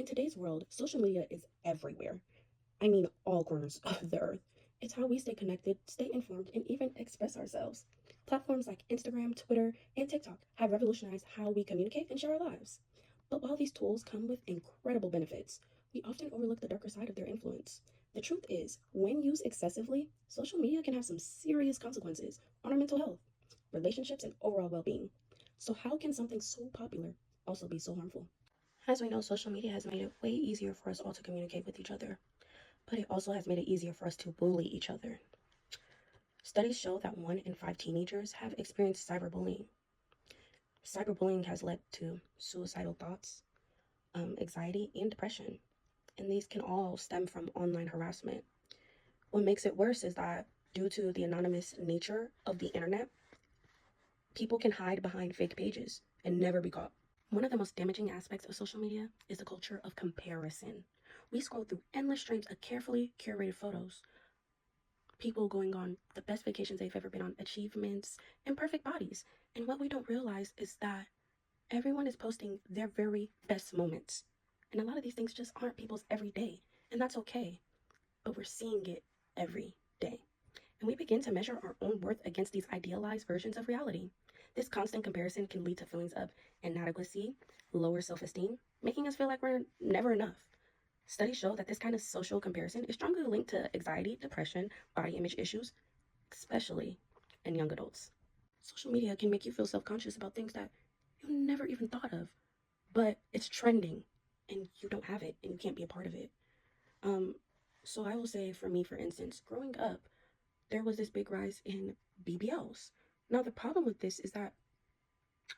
In today's world, social media is everywhere. I mean, all corners of the earth. It's how we stay connected, stay informed, and even express ourselves. Platforms like Instagram, Twitter, and TikTok have revolutionized how we communicate and share our lives. But while these tools come with incredible benefits, we often overlook the darker side of their influence. The truth is, when used excessively, social media can have some serious consequences on our mental health, relationships, and overall well being. So, how can something so popular also be so harmful? As we know, social media has made it way easier for us all to communicate with each other, but it also has made it easier for us to bully each other. Studies show that 1 in 5 teenagers have experienced cyberbullying. Cyberbullying has led to suicidal thoughts, anxiety, and depression, and these can all stem from online harassment. What makes it worse is that due to the anonymous nature of the internet, people can hide behind fake pages and never be caught. One of the most damaging aspects of social media is the culture of comparison. We scroll through endless streams of carefully curated photos, people going on the best vacations they've ever been on, achievements, and perfect bodies. And what we don't realize is that everyone is posting their very best moments. And a lot of these things just aren't people's every day. And that's okay. But we're seeing it every day. And we begin to measure our own worth against these idealized versions of reality. This constant comparison can lead to feelings of inadequacy, lower self esteem, making us feel like we're never enough. Studies show that this kind of social comparison is strongly linked to anxiety, depression, body image issues, especially in young adults. Social media can make you feel self conscious about things that you never even thought of, but it's trending and you don't have it and you can't be a part of it. Um, so I will say for me, for instance, growing up, there was this big rise in BBLs. Now, the problem with this is that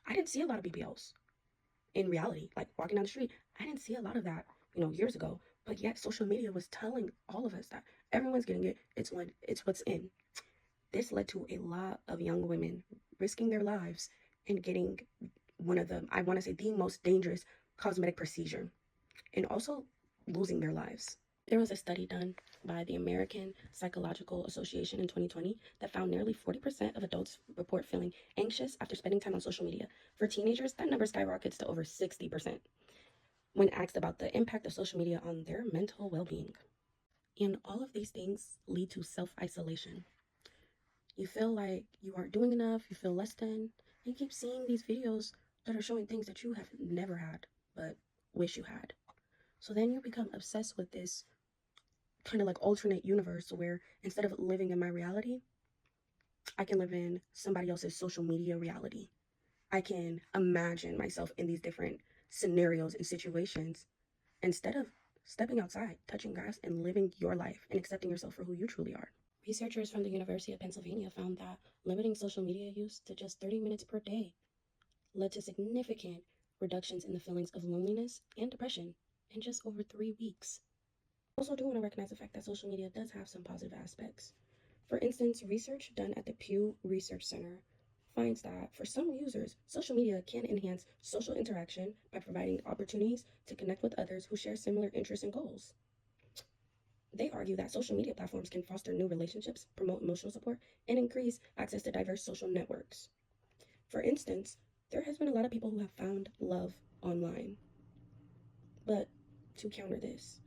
I didn't see a lot of BBLs in reality. Like walking down the street, I didn't see a lot of that, years ago. But yet, social media was telling all of us that everyone's getting it. It's what's in. This led to a lot of young women risking their lives and getting one of the, I want to say, the most dangerous cosmetic procedure, and also losing their lives. There was a study done by the American Psychological Association in 2020 that found nearly 40% of adults report feeling anxious after spending time on social media. For teenagers, that number skyrockets to over 60% when asked about the impact of social media on their mental well being. And all of these things lead to self isolation. You feel like you aren't doing enough, you feel less than, and you keep seeing these videos that are showing things that you have never had but wish you had. So then you become obsessed with this kind of like alternate universe where instead of living in my reality, I can live in somebody else's social media reality. I can imagine myself in these different scenarios and situations instead of stepping outside, touching grass, and living your life and accepting yourself for who you truly are. Researchers from the University of Pennsylvania found that limiting social media use to just 30 minutes per day led to significant reductions in the feelings of loneliness and depression in just over 3 weeks. I also do want to recognize the fact that social media does have some positive aspects. For instance, research done at the Pew Research Center finds that for some users, social media can enhance social interaction by providing opportunities to connect with others who share similar interests and goals. They argue that social media platforms can foster new relationships, promote emotional support, and increase access to diverse social networks. For instance, there has been a lot of people who have found love online. But to counter this,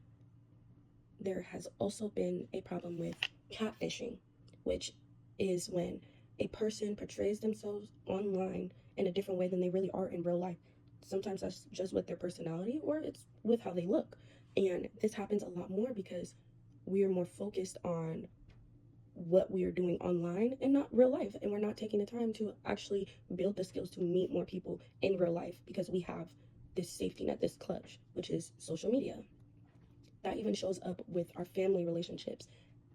there has also been a problem with catfishing, which is when a person portrays themselves online in a different way than they really are in real life. Sometimes that's just with their personality or it's with how they look. And this happens a lot more because we are more focused on what we are doing online and not real life. And we're not taking the time to actually build the skills to meet more people in real life because we have this safety net, this clutch, which is social media. That even shows up with our family relationships.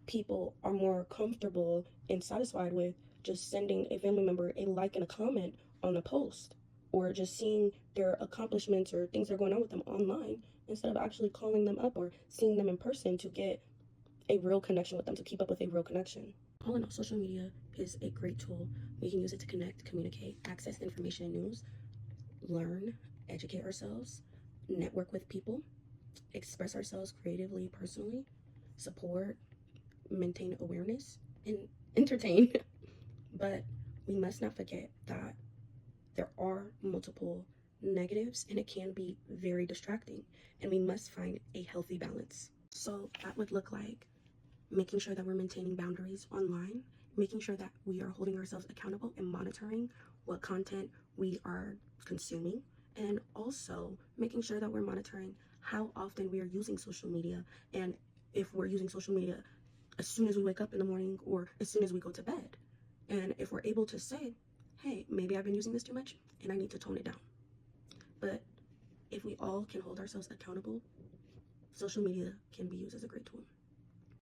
People are more comfortable and satisfied with just sending a family member a like and a comment on a post or just seeing their accomplishments or things that are going on with them online instead of actually calling them up or seeing them in person to get a real connection with them, to keep up with a real connection. All in all, social media is a great tool. We can use it to connect, communicate, access information and news, learn, educate ourselves, network with people, express ourselves creatively, personally, support, maintain awareness, and entertain. But we must not forget that there are multiple negatives and it can be very distracting, and we must find a healthy balance. So that would look like making sure that we're maintaining boundaries online, making sure that we are holding ourselves accountable and monitoring what content we are consuming, and also making sure that we're monitoring how often we are using social media, and if we're using social media as soon as we wake up in the morning or as soon as we go to bed. And if we're able to say, hey, maybe I've been using this too much and I need to tone it down. But if we all can hold ourselves accountable, social media can be used as a great tool.